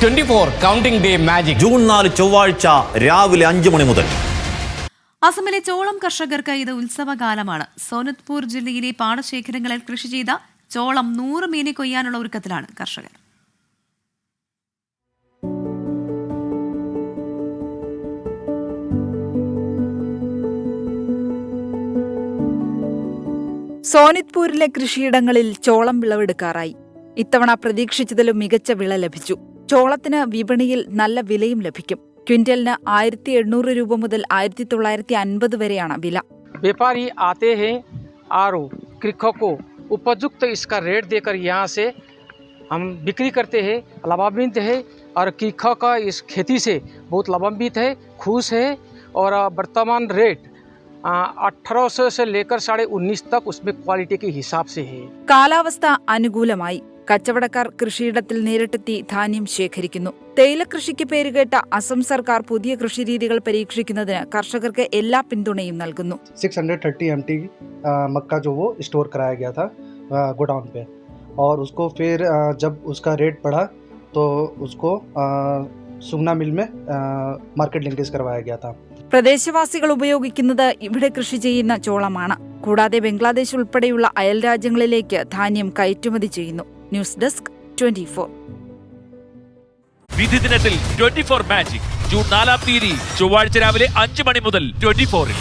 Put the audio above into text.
24 counting day magic June 4 ചൊവ്വാഴ്ച രാവിലെ 5 മണി മുതൽ. അസമിലെ ചോളം കർഷകർക്ക് ഇത് ഉത്സവകാലമാണ്. സോനത്പൂർ ജില്ലയിലെ പാടശേഖരങ്ങളിൽ കൃഷി ചെയ്ത ചോളം 100 മീനെ കൊയ്യാനുള്ള ഒരുക്കത്തിലാണ് കർഷകർ. സോനിത്പൂരിലെ കൃഷിയിടങ്ങളിൽ ചോളം വിളവെടുക്കാറായി. ഇത്തവണ പ്രതീക്ഷിച്ചതിലും മികച്ച വിള ലഭിച്ചു. ചോളത്തിന് വിപണിയിൽ നല്ല വിലയും ലഭിക്കും. ക്വിന്റലിന് 1800 രൂപ മുതൽ 1950 വരെയാണ് വില. व्यापारी आते हैं और कृषकों को उपयुक्त इसका रेट देकर यहाँ से हम बिक्री करते हैं, लाभान्वित है और कृषक का इस खेती से बहुत लाभान्वित है, खुश है। और वर्तमान रेट 1800 से लेकर 19.5 तक उसमें क्वालिटी के हिसाब से है. കാലാവസ്ഥ അനുകൂലമായി. കച്ചവടക്കാർ കൃഷിയിടത്തിൽ നേരിട്ടെത്തി ധാന്യം ശേഖരിക്കുന്നു. തേയില കൃഷിക്ക് പേരുകേട്ട അസം സർക്കാർ പുതിയ കൃഷിരീതികൾ പരീക്ഷിക്കുന്നതിന് കർഷകർക്ക് എല്ലാ പിന്തുണയും നൽകുന്നു. 630 MT मक्का जो वो स्टोर कराया गया था गोडाउन पे, और उसको फिर जब उसका रेट बढ़ा तो उसको सुगना मिल में मार्केट लिंकेज करवाया गया था. പ്രദേശവാസികൾ ഉപയോഗിക്കുന്നത് ഇവിടെ കൃഷി ചെയ്യുന്ന ചോളമാണ്. കൂടാതെ ബംഗ്ലാദേശ് ഉൾപ്പെടെയുള്ള അയൽ രാജ്യങ്ങളിലേക്ക് ധാന്യം കയറ്റുമതി ചെയ്യുന്നു. News desk 24. വിധി ദിനത്തിൽ 24 മാജിക് ജൂൺ 4 ചൊവ്വാഴ്ച രാവിലെ 5 മണി മുതൽ 24-ൽ.